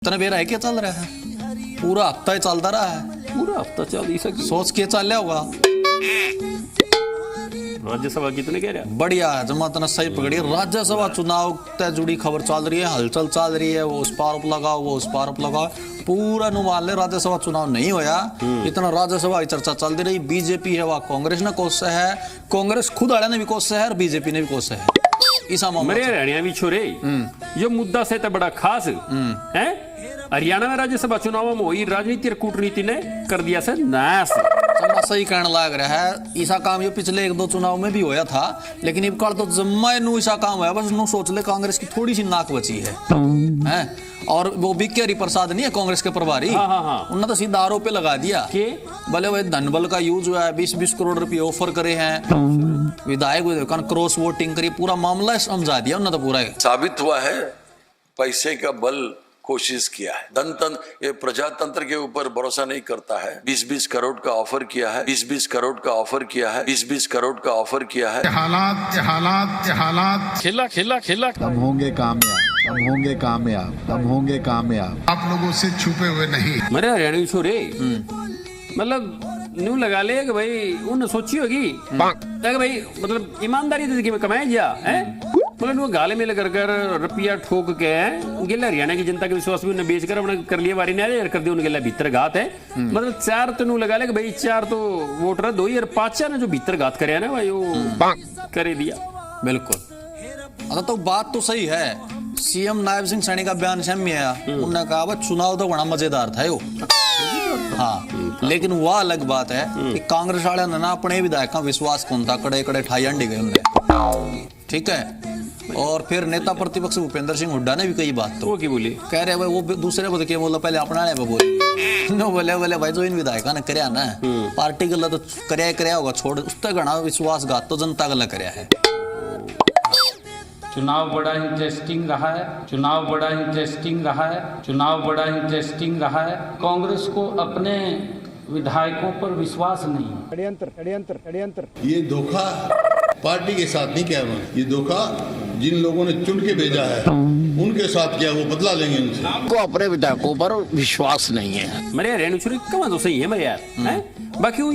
इतना बेरा है क्या चल रहा है? पूरा हफ्ता ही चलता रहा है। पूरा हफ्ता चल ही सकी। सोच के चल होगा। राज्यसभा कितने कह रहे हैं? बढ़िया है, जमा तना सही पकड़ी। राज्यसभा चुनाव से जुड़ी खबर चल रही है, हलचल चल रही है। वो उस पार उप लगाओ, वो उस पार उप लगाओ। पूरा नुमान ले राज्यसभा चुनाव नहीं होया, इतना राज्यसभा की चर्चा चलती रही। बीजेपी है वह कांग्रेस ने कोस है, कांग्रेस खुद आड़ा ने भी कोस है और बीजेपी ने भी कोस है। इसा मेरे हरियाणा भी छोरे जो मुद्दा से तो बड़ा खास है। हरियाणा में राज्यसभा चुनाव में वही राजनीति और कूटनीति ने कर दिया से नाश। सही कहने लग रहा है। ऐसा काम ये पिछले एक दो चुनाव में भी होया था, लेकिन अब कल तो जम्मा नू ऐसा काम हुआ। बस नू सोच ले कांग्रेस की थोड़ी सी नाक बची है। और वो बीके हरिप्रसाद नहीं है कांग्रेस के प्रभारी, उन्होंने तो सीधा आरोप पे लगा दिया कि भले वही धनबल का यूज हुआ है, 20-20 करोड़ रुपए ऑफर करे हैं, विधायक क्रॉस वोटिंग करी, पूरा मामला समझा दिया उन्होंने तो पूरा साबित हुआ है। पैसे का बल कोशिश किया है। धनतंत्र ये प्रजातंत्र के ऊपर भरोसा नहीं करता है। 20-20 करोड़ का ऑफर किया है, 20-20 करोड़ का ऑफर किया है, 20-20 करोड़ का ऑफर किया है। हालात खेला हम होंगे कामयाब, हम होंगे कामयाब, हम होंगे कामयाब। आप लोगों से छुपे हुए नहीं। मेरे हरियाणवी छोरे मतलब न्यू लगा ले कि भाई उन सोची होगी कि भाई मतलब ईमानदारी जिंदगी में कमाया जा है। मतलब वो गाले में लग कर रुपया ठोक के गिला हरियाणा की जनता के विश्वास भी उन्हें बेच कर उन्हें कर लिया वारी नहीं कर दिया उनके भीतर घात है। मतलब चार तो लगा ले भाई चार तो वोटर 2 और 5 ने जो भीतर घात करे ना भाई वो करे दिया। बिल्कुल तो बात तो सही है। सीएम नायब सिंह सैनी का बयान सामने आया, उन्होंने कहा चुनाव तो बड़ा मजेदार था यो। हाँ, लेकिन वह अलग बात है कि कांग्रेस वाले ने ना अपने विधायक का विश्वास कौन था, कड़े कड़े ठाई अंडी गए उनने। ठीक है। और फिर नेता प्रतिपक्ष भूपेंद्र सिंह हुड्डा ने भी कई बात तो की बोली, कह रहे भाई वो दूसरे को क्या बोला, पहले अपना बोली नो बोले भाई जो इन विधायकों ने करया ना पार्टी गला तो करया होगा, छोड़ उसका घना विश्वासघात तो जनता गला करया है। चुनाव बड़ा इंटरेस्टिंग रहा है, चुनाव बड़ा इंटरेस्टिंग रहा है, चुनाव बड़ा इंटरेस्टिंग रहा है। कांग्रेस को अपने विधायकों पर विश्वास नहीं। षड्यंत्र ये धोखा पार्टी के साथ नहीं किया, ये धोखा जिन लोगों ने चुन के भेजा है उनके साथ किया, वो बदला लेंगे उनसे। आपको अपने विधायकों पर विश्वास नहीं है। मेरे रेणु छुरी कमा तो सही है मेरे यार हैं। बाकी वो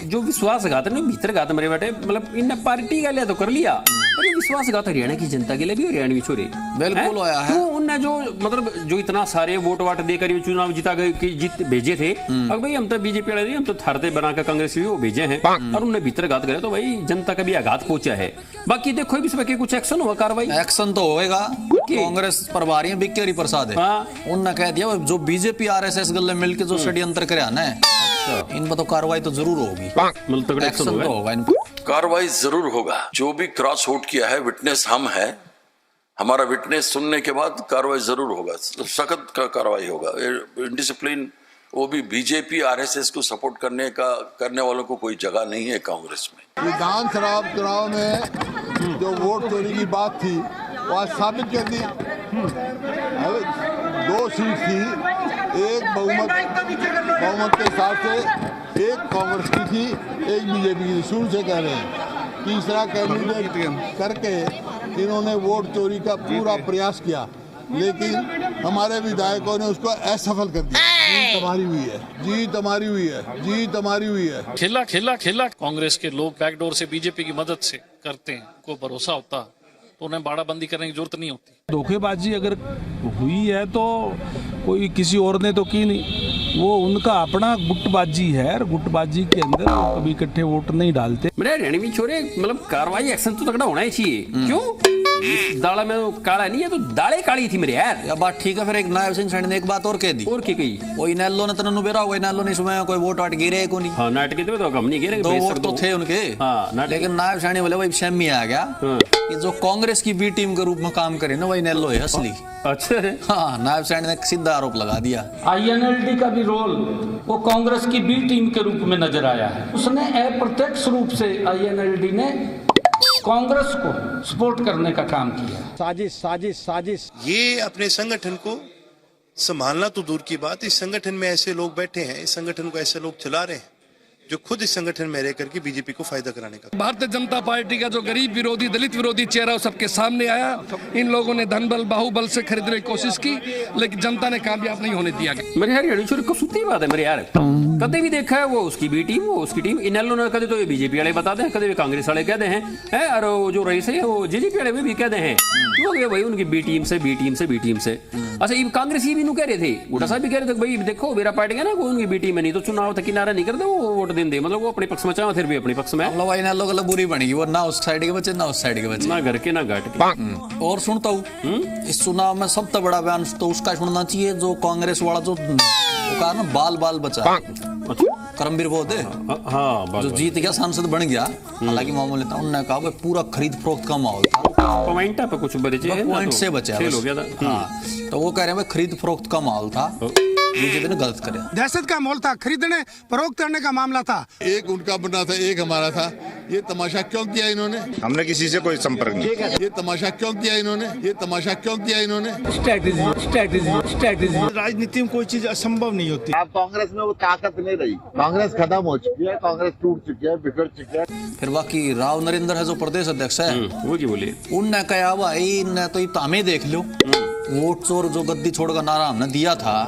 जो विश्वासघात है ना भीतर घात मेरे बेटे मतलब इन पार्टी का लिया तो कर लिया, विश्वासघात हरियाणा की जनता के लिए भी हरियाणवी छोरे बिल्कुल आया है। तो उनने जो मतलब जो इतना सारे वोट वाट देकर ये चुनाव जीता जीत भेजे थे, अब भाई हम तो बीजेपी वाले हम तो थारते बनाकर कांग्रेस भी वो भेजे हैं और उनने भीतर घात करे तो भाई जनता का भी आघात पहुंचा है। बाकी देखो इस पर कुछ एक्शन होगा, कार्रवाई एक्शन तो होएगा। कांग्रेस प्रभारी बीके हरिप्रसाद है, उन्होंने कह दिया जो बीजेपी आरएसएस गले मिलकर जो षड्यंत्र करे ना इन पर तो कार्रवाई तो जरूर होगी। मतलब एक्शन तो होगा इन कार्रवाई जरूर होगा। जो भी क्रॉस वोट किया है विटनेस हम है, हमारा विटनेस सुनने के बाद कार्रवाई जरूर होगा, सख्त कार्रवाई होगा। डिसिप्लिन वो भी बीजेपी आरएसएस को सपोर्ट करने वालों को कोई जगह नहीं है कांग्रेस में। विधानसभा चुनाव में जो वोट चोरी की बात थी वो आज साबित कर दी। 2 सीट थी, एक बहुमत के हिसाब से एक कांग्रेस की थी, एक बीजेपी की थी। शुरू से कह रहे हैं तीसरा कैंडिडेट करके इन्होंने वोट चोरी का पूरा प्रयास किया, लेकिन हमारे विधायकों ने उसको असफल कर दिया। जीत हमारी हुई है, जीत हमारी हुई है, जीत हमारी हुई है। खेला कांग्रेस के लोग बैकडोर से बीजेपी की मदद से करते हैं, को भरोसा होता तो उन्हें बाड़ाबंदी करने की जरूरत नहीं होती। धोखेबाजी अगर हुई है तो कोई किसी और ने तो की नहीं, वो उनका अपना गुटबाजी है और गुटबाजी के अंदर वो कभी इकट्ठे वोट नहीं डालते। मेरे रणवीर छोरे मतलब कार्रवाई एक्शन तो तगड़ा होना ही चाहिए। क्यों दाड़ा में काला नहीं है तो दाड़े काली थी मेरे यार। या बात ठीक है। फिर एक नायब सिंह सैनी ने एक बात और कह दी, और की कही वो इनेलो ने तनु बेरा हुआ, इनेलो ने इसमें कोई वोट वाट गिरे को नहीं। हाँ नाटक तो हम नहीं गिरे, 2 वोट तो थे उनके। हाँ, लेकिन नायब सैनी बोले भाई सेमी आ गया कि जो कांग्रेस की बी टीम के रूप में काम करे ना वही इनेलो है असली। अच्छा है। हाँ, नायब सैनी ने सीधा आरोप लगा दिया। आईएनएलडी का भी रोल वो कांग्रेस की बी टीम के रूप में नजर आया है। उसने अप्रत्यक्ष रूप से आईएनएलडी ने कांग्रेस को सपोर्ट करने का काम किया। साजिश ये अपने संगठन को संभालना तो दूर की बात, इस संगठन में ऐसे लोग बैठे हैं, इस संगठन को ऐसे लोग चला रहे हैं जो खुद इस संगठन में रह करके बीजेपी को फायदा कराने का। भारतीय जनता पार्टी का जो गरीब विरोधी दलित विरोधी चेहरा सबके सामने आया। इन लोगों ने धन बल बाहुबल से खरीदने की कोशिश की, लेकिन जनता ने कामयाब नहीं होने दिया। मेरे यार रणछोड़ कसूती बात है मेरे यार, कदे भी देखा है वो उसकी बी टीम, वो उसकी टीम, इनेलो ने कदे तो ये बीजेपी वाले बताते हैं, कदे भी कांग्रेस वाले कहते हैं, और वो जो रईस है वो जेजेपी वाले भी कहते हैं वो भाई उनकी बी टीम से। अच्छा ये कांग्रेस ही भी कह रहे थे, गोटा साहब भी कह रहे थे भाई देखो मेरा पार्टी है ना वो उनकी बी टीम में नहीं तो चुनाव तक किनारा नहीं करते, वो वोट देंगे, मतलब वो अपने पक्ष में चाहे फिर भी अपने पक्ष में। मतलब इनेलो गलत बुरी बनेगी, वो ना उस साइड के बच्चे ना उस साइड के बच्चे, ना घर के ना घाट के। और सुनता हूँ इस चुनाव में सबसे बड़ा बयान तो उसका सुनना चाहिए जो कांग्रेस वाला जो कहा ना बाल बचा करमवीर बहुत है, हाँ जो जीत गया सांसद बन गया, हालांकि मामूली था, उन्होंने कहा भाई पूरा खरीद फरोख्त का माहौल था, पॉइंट पे कुछ बचे पॉइंट से बचा हो गया था। हाँ तो वो कह रहे हैं भाई खरीद फरोख्त का माहौल था, बीजेपी ने गलत करे, दहशत का माहौल था, खरीदने फरोख्त करने का मामला था। एक उनका बना था, एक हमारा था। ये तमाशा क्यों किया इन्होंने? हमने किसी से कोई संपर्क नहीं। ये तमाशा क्यों किया इन्होंने? ये तमाशा क्यों किया इन्होंने? स्ट्रैटेजी राजनीति में कोई चीज असंभव नहीं होती। अब कांग्रेस में वो ताकत नहीं रही, कांग्रेस खत्म हो चुकी है, कांग्रेस टूट चुकी है, बिगड़ चुकी है। फिर बाकी राव नरेंद्र है जो प्रदेश अध्यक्ष है, वो की बोले उनने कहा भाई इनने तो हमें देख लो, वोट चोर जो गद्दी छोड़ का नारा हमने दिया था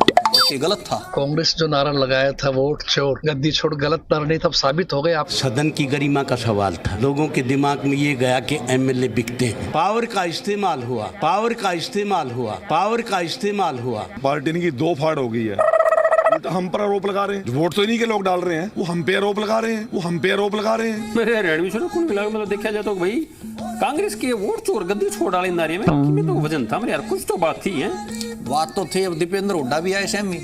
ये गलत था। कांग्रेस जो नारा लगाया था वोट छोड़ गद्दी छोड़ गलत नारा नहीं, तब साबित हो गए आप। सदन की गरिमा का सवाल था, लोगों के दिमाग में ये गया कि एमएलए बिकते हैं, पावर का इस्तेमाल हुआ। पार्टी की दो फाड़ हो गई है, उल्टा हम पर आरोप लगा रहे हैं, वोट तो इन्हीं के लोग डाल रहे हैं, वो हम पे आरोप लगा रहे हैं, मेरे रणवीर कुल मिला मतलब देखा जाए तो भाई कांग्रेस के वोट चोर गद्दी छोड़ डाले नारे में तो वजन था मेरे यार, कुछ तो बात थी है। बात तो थी। अब दीपेंद्र हुड्डा भी आए सेम ही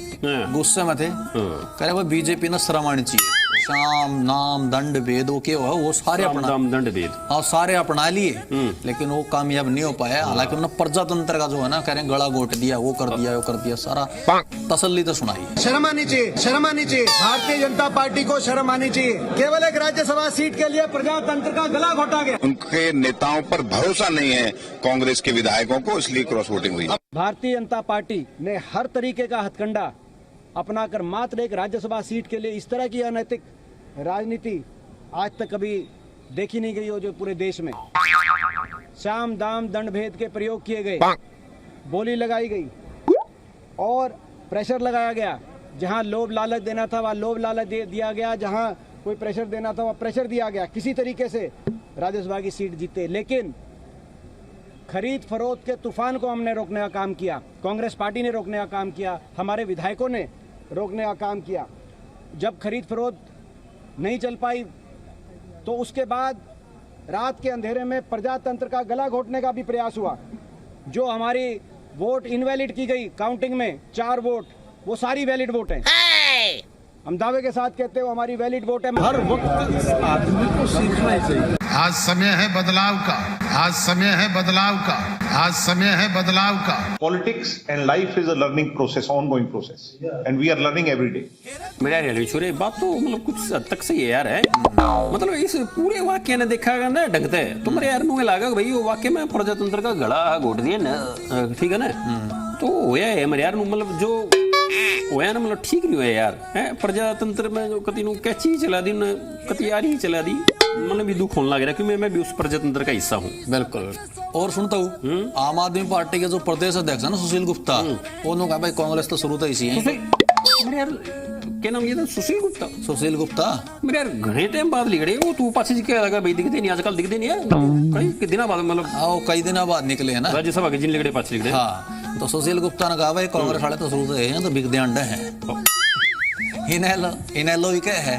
गुस्से में थे, कह रहे भाई बीजेपी ने शर्म आनी चाहिए, शाम नाम दंड भेद वो सारे हाँ सारे अपना लिए, लेकिन वो कामयाब नहीं हो पाया। हालांकि उन्होंने प्रजातंत्र का जो है ना कह रहे गला घोट दिया, वो कर दिया सारा तसल्ली तो सुनाई। शर्म आनी चाहिए, भारतीय जनता पार्टी को शर्म आनी चाहिए। केवल एक राज्यसभा सीट के लिए प्रजातंत्र का गला घोटा गया। उनके नेताओं पर भरोसा नहीं है कांग्रेस के विधायकों को, इसलिए क्रॉस वोटिंग हुई। भारतीय जनता पार्टी ने हर तरीके का हथकंडा अपनाकर मात्र एक राज्यसभा सीट के लिए इस तरह की अनैतिक राजनीति आज तक कभी देखी नहीं गई हो, जो पूरे देश में साम दाम दंड भेद के प्रयोग किए गए, बोली लगाई गई और प्रेशर लगाया गया। जहां लोभ लालच देना था वहां लोभ लालच दिया गया, जहां कोई प्रेशर देना था वहां प्रेशर दिया गया। किसी तरीके से राज्यसभा की सीट जीते, लेकिन खरीद फरोख्त के तूफान को हमने रोकने का काम किया, कांग्रेस पार्टी ने रोकने का काम किया, हमारे विधायकों ने रोकने का काम किया। जब खरीद फरोख्त नहीं चल पाई तो उसके बाद रात के अंधेरे में प्रजातंत्र का गला घोटने का भी प्रयास हुआ। जो हमारी वोट इनवैलिड की गई काउंटिंग में 4 वोट, वो सारी वैलिड वोट हैं। हम दावे के साथ कहते हो हमारी वैलिड वोट है। हर वक्त आदमी को सीखना चाहिए। आज समय है बदलाव का। Politics and life is a learning process, ongoing process, and we are learning every day. मेरा रणवीर बात तो मतलब कुछ हद तक सही है यार, है मतलब इस पूरे वाक्य ने देखा ना ढंगते तो मेरे यार नुए लगा भाई वो वाक्य में प्रजातंत्र का गला घोट दिया ना, ठीक है ना, तो होया है मेरे यार मतलब जो होया ना मतलब ठीक नहीं हुआ यार, है प्रजातंत्र में जो कति कैची चला दी कति यारी चला दी, मतलब भी दुख होने लग रहा क्योंकि मैं भी उस प्रजातंत्र का हिस्सा हूँ। बिल्कुल। और सुनता हूँ आम आदमी पार्टी के जो प्रदेश अध्यक्ष है ना सुशील गुप्ता, उन्होंने कहा भाई कांग्रेस तो शुरू तो इसी है। मेरे यार क्या नाम ये था? सुशील गुप्ता मेरे यार घने टाइम बाद लिख रहे वो तू पास जी क्या लगा भाई दिखते नहीं आजकल, दिखते नहीं है कई दिनों बाद, मतलब कई दिनों बाद निकले है ना राज्यसभा के जिन लिख रहे पास लिख रहे। हाँ तो सुशील गुप्ता ने कहा भाई कांग्रेस वाले तो शुरू तो है तो बिकते अंडे हैं। इनेलो भी क्या है,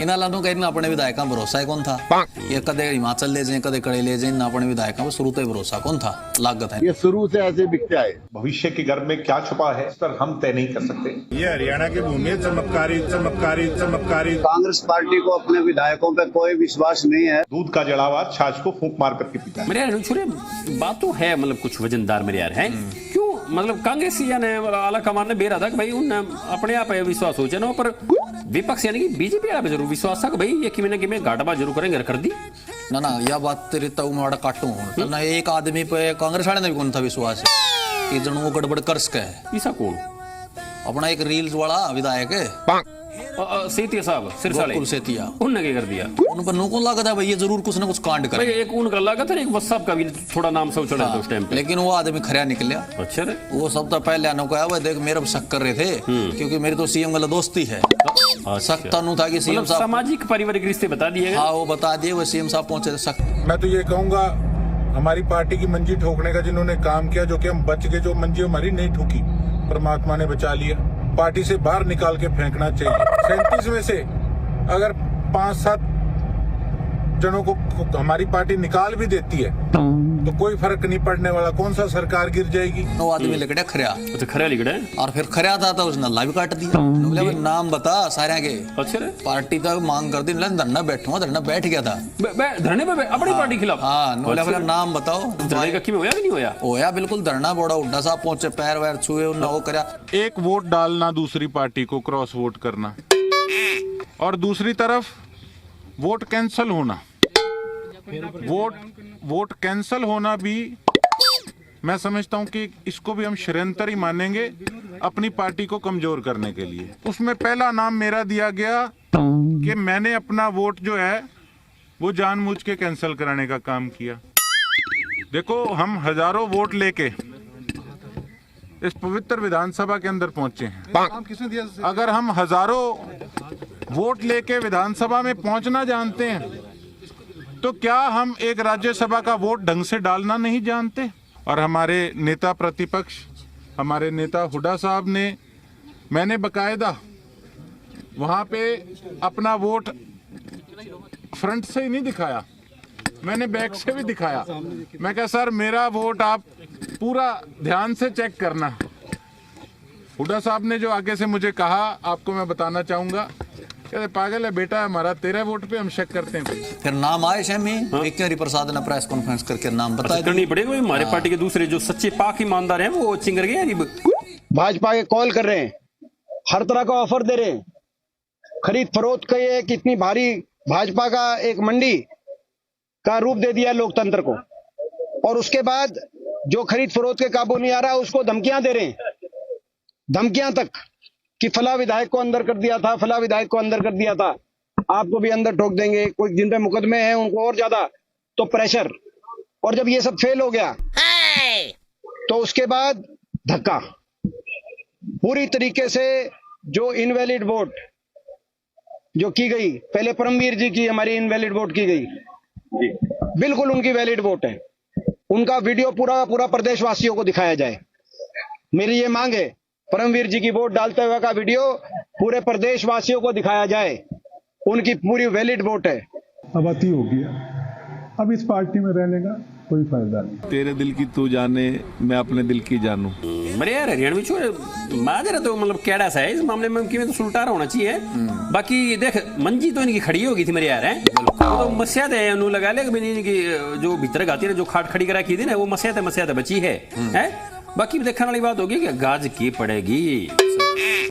इनेलो नु कहीं अपने विधायक भरोसा कौन था, ये कदे हिमाचल ले जाए कदे कड़े ले जाए ना, अपने विधायक शुरू तो भरोसा कौन था, लागत है ये शुरू से ऐसे बिकते आए। भविष्य के गर्भ में क्या छुपा है इस पर हम तय नहीं कर सकते। ये हरियाणा की भूमि है, चमत्कारी। कांग्रेस पार्टी को अपने विधायकों पे कोई विश्वास नहीं है। दूध का जड़ावा छाछ को फूंक मार करके पीता है। मेरे यार छोरे बात तो है मतलब कुछ वजनदार मेरे यार है, क्यों मतलब कांग्रेस ने आला कमान ने बेरा था कि भाई उन अपने आप विश्वास हो जाए, पर विपक्ष यानी कि बीजेपी वाला जरूर विश्वास था कि भाई ये कि मैं घाटाबा जरूर करेंगे, कर दी ना यह बात तेरी तो मैं काटू ना, एक आदमी पे कांग्रेस वाले ने भी कौन था विश्वास है कि जन वो गड़बड़ कर सके है। ऐसा कौन? अपना एक रील्स वाला विधायक है सेतिया साहब सिरसाले गोकुल सेतिया, उनने क्या कर दिया? उन पर नुको लगा था भाई ये जरूर कुछ ना कुछ कांड भाई करे, एक उनका लगा था, एक वसाब का भी थोड़ा नाम सब चढ़ा था उस टाइम पे। लेकिन वो आदमी खरा निकला। अच्छा रे, वो सब तो पहले आने को आया भाई, देख मेरे पे शक कर रहे थे क्योंकि मेरी तो सीएम वाला दोस्ती है। शक तो था कि सीएम साहब सामाजिक पारिवारिक रिश्ते बता दिए। हाँ वो बता दिए, वो सीएम साहब पहुंचे थे। शक मैं तो ये कहूंगा हमारी पार्टी की मंजी ठोकने का जिन्होंने काम किया, जो कि हम बच गए, जो मंजी हमारी नहीं ठोकी परमात्मा ने बचा लिया, पार्टी से बाहर निकाल के फेंकना चाहिए। 37 में से अगर 5-7 जनों को हमारी पार्टी निकाल भी देती है तो कोई फर्क नहीं पड़ने वाला, कौन सा सरकार गिर जाएगी। वो आदमी लिखड़ा खरिया, अच्छा खरिया लिखड़ा है, और फिर खरिया था तो उसने अल्लाह भी काट दिया। बोले नाम बता सारे के। अच्छा रे, पार्टी तक मांग कर दी, धरना बैठूंगा, धरना बैठ गया था धरने पे अपनी पार्टी के खिलाफ। हाँ बोले नाम बताओ, धरने का होया कि नहीं होया? होया बिल्कुल, धरना बड़ा उड्डा साहब पहुंचे, पैर वैर छुए, उन्होंने वो करा। एक वोट डालना दूसरी पार्टी को, क्रॉस वोट करना, और दूसरी तरफ वोट कैंसल होना। वोट कैंसल होना भी मैं समझता हूं कि इसको भी हम षड्यंत्र ही मानेंगे अपनी पार्टी को कमजोर करने के लिए। उसमें पहला नाम मेरा दिया गया कि मैंने अपना वोट जो है वो जानबूझ के कैंसिल कराने का काम किया। देखो हम हजारों वोट लेके इस पवित्र विधानसभा के अंदर पहुंचे हैं। अगर हम हजारों वोट लेके विधानसभा में पहुंचना जानते हैं तो क्या हम एक राज्यसभा का वोट ढंग से डालना नहीं जानते? और हमारे नेता प्रतिपक्ष, हमारे नेता हुड्डा साहब ने, मैंने बकायदा वहां पे अपना वोट फ्रंट से ही नहीं दिखाया, मैंने बैक से भी दिखाया। मैं कहा सर मेरा वोट आप पूरा ध्यान से चेक करना। हुड्डा साहब ने जो आगे से मुझे कहा, आपको मैं बताना चाहूंगा, कहते पागल है बेटा हमारा, तेरे वोट पे हम शक करते हैं। फिर नाम आए शमी विक्की हरिप्रसाद ने प्रेस कॉन्फ्रेंस करके नाम बताया। करनी पड़ेगा हमारे पार्टी के दूसरे जो सच्चे पाक ईमानदार हैं वो चिंगर गए। भाजपा के कॉल कर रहे हैं, हर तरह का ऑफर दे रहे हैं, खरीद फरोख्त का ये कितनी भारी भाजपा का एक मंडी का रूप दे दिया लोकतंत्र को, और उसके बाद जो खरीद फरोख्त के काबू नहीं आ रहा उसको धमकियां दे रहे हैं, धमकियां तक कि फला विधायक को अंदर कर दिया था, फला विधायक को अंदर कर दिया था, आपको भी अंदर ठोक देंगे, कोई जिन पे मुकदमे हैं उनको और ज्यादा, तो प्रेशर। और जब ये सब फेल हो गया तो उसके बाद धक्का, पूरी तरीके से जो इनवैलिड वोट जो की गई, पहले परमवीर जी की हमारी इनवैलिड वोट की गई, बिल्कुल उनकी वैलिड वोट है, उनका वीडियो पूरा प्रदेशवासियों को दिखाया जाए। मेरी ये मांग है, परमवीर जी की वोट डालते हुए का वीडियो पूरे प्रदेशवासियों को दिखाया जाए, उनकी पूरी वैलिड वोट है। अब अति हो गया, अब इस पार्टी में रहने का कोई फायदा नहीं। तेरे दिल की तू जाने, मैं अपने दिल की जानूं। मेरे यार हरियाणा में माजरा तो मतलब कैडा सा है इस मामले में, कि तो सुलटारा होना चाहिए। बाकी देख मंजी तो इनकी खड़ी होगी थी मेरे यार, है तो मस्याद है उन्होंने लगा ले कि जो भीतर गाती है, जो खाट खड़ी करा की थी ना, वो मस्याद बची है। बाकी देखने वाली बात होगी कि गाज की पड़ेगी।